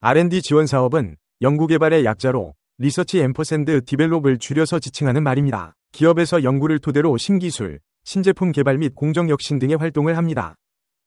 R&D 지원 사업은 연구개발의 약자로 리서치 앰퍼샌드 디벨롭을 줄여서 지칭하는 말입니다. 기업에서 연구를 토대로 신기술, 신제품 개발 및 공정 혁신 등의 활동을 합니다.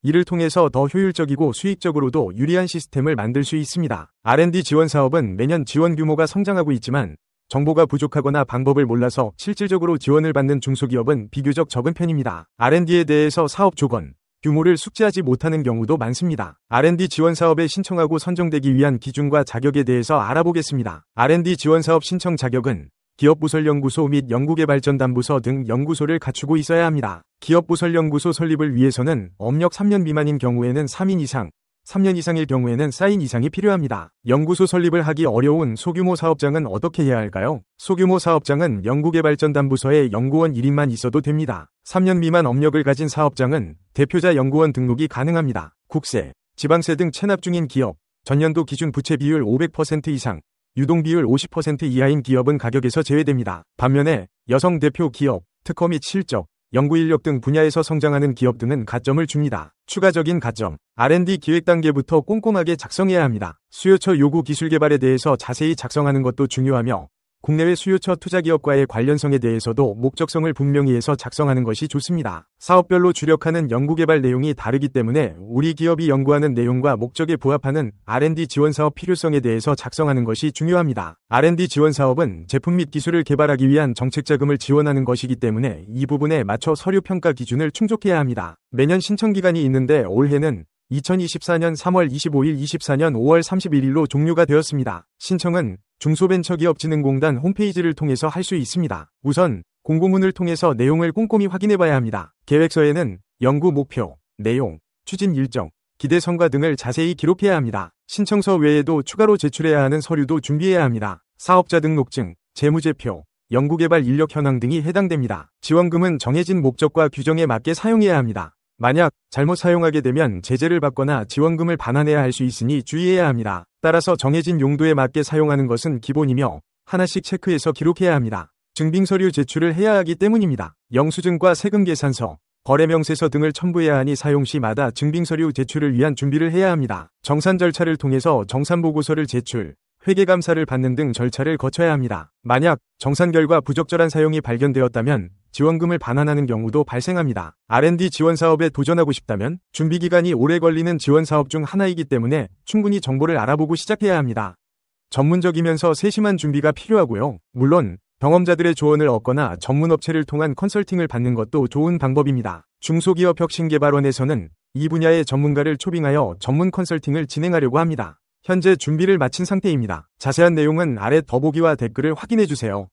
이를 통해서 더 효율적이고 수익적으로도 유리한 시스템을 만들 수 있습니다. R&D 지원 사업은 매년 지원 규모가 성장하고 있지만 정보가 부족하거나 방법을 몰라서 실질적으로 지원을 받는 중소기업은 비교적 적은 편입니다. R&D에 대해서 사업 조건, 규모를 숙지하지 못하는 경우도 많습니다. R&D 지원 사업에 신청하고 선정되기 위한 기준과 자격에 대해서 알아보겠습니다. R&D 지원 사업 신청 자격은 기업부설연구소 및 연구개발전담부서 등 연구소를 갖추고 있어야 합니다. 기업부설연구소 설립을 위해서는 업력 3년 미만인 경우에는 3인 이상, 3년 이상일 경우에는 4인 이상이 필요합니다. 연구소 설립을 하기 어려운 소규모 사업장은 어떻게 해야 할까요? 소규모 사업장은 연구개발전담부서에 연구원 1인만 있어도 됩니다. 3년 미만 업력을 가진 사업장은 대표자 연구원 등록이 가능합니다. 국세, 지방세 등 체납 중인 기업, 전년도 기준 부채 비율 500% 이상, 유동 비율 50% 이하인 기업은 가격에서 제외됩니다. 반면에 여성 대표 기업, 특허 및 실적, 연구인력 등 분야에서 성장하는 기업 등은 가점을 줍니다. 추가적인 가점, R&D 기획 단계부터 꼼꼼하게 작성해야 합니다. 수요처 요구 기술 개발에 대해서 자세히 작성하는 것도 중요하며 국내외 수요처 투자기업과의 관련성에 대해서도 목적성을 분명히 해서 작성하는 것이 좋습니다. 사업별로 주력하는 연구개발 내용이 다르기 때문에 우리 기업이 연구하는 내용과 목적에 부합하는 R&D 지원 사업 필요성에 대해서 작성하는 것이 중요합니다. R&D 지원 사업은 제품 및 기술을 개발하기 위한 정책 자금을 지원하는 것이기 때문에 이 부분에 맞춰 서류 평가 기준을 충족해야 합니다. 매년 신청 기간이 있는데 올해는 2024년 3월 25일, 24년 5월 31일로 종료가 되었습니다. 신청은 중소벤처기업진흥공단 홈페이지를 통해서 할 수 있습니다. 우선 공고문을 통해서 내용을 꼼꼼히 확인해봐야 합니다. 계획서에는 연구 목표, 내용, 추진 일정, 기대 성과 등을 자세히 기록해야 합니다. 신청서 외에도 추가로 제출해야 하는 서류도 준비해야 합니다. 사업자 등록증, 재무제표, 연구개발 인력 현황 등이 해당됩니다. 지원금은 정해진 목적과 규정에 맞게 사용해야 합니다. 만약 잘못 사용하게 되면 제재를 받거나 지원금을 반환해야 할 수 있으니 주의해야 합니다. 따라서 정해진 용도에 맞게 사용하는 것은 기본이며 하나씩 체크해서 기록해야 합니다. 증빙서류 제출을 해야 하기 때문입니다. 영수증과 세금계산서, 거래명세서 등을 첨부해야 하니 사용 시마다 증빙서류 제출을 위한 준비를 해야 합니다. 정산 절차를 통해서 정산보고서를 제출, 회계감사를 받는 등 절차를 거쳐야 합니다. 만약 정산 결과 부적절한 사용이 발견되었다면 지원금을 반환하는 경우도 발생합니다. R&D 지원 사업에 도전하고 싶다면 준비기간이 오래 걸리는 지원 사업 중 하나이기 때문에 충분히 정보를 알아보고 시작해야 합니다. 전문적이면서 세심한 준비가 필요하고요. 물론 경험자들의 조언을 얻거나 전문업체를 통한 컨설팅을 받는 것도 좋은 방법입니다. 중소기업 혁신개발원에서는 이 분야의 전문가를 초빙하여 전문 컨설팅을 진행하려고 합니다. 현재 준비를 마친 상태입니다. 자세한 내용은 아래 더보기와 댓글을 확인해주세요.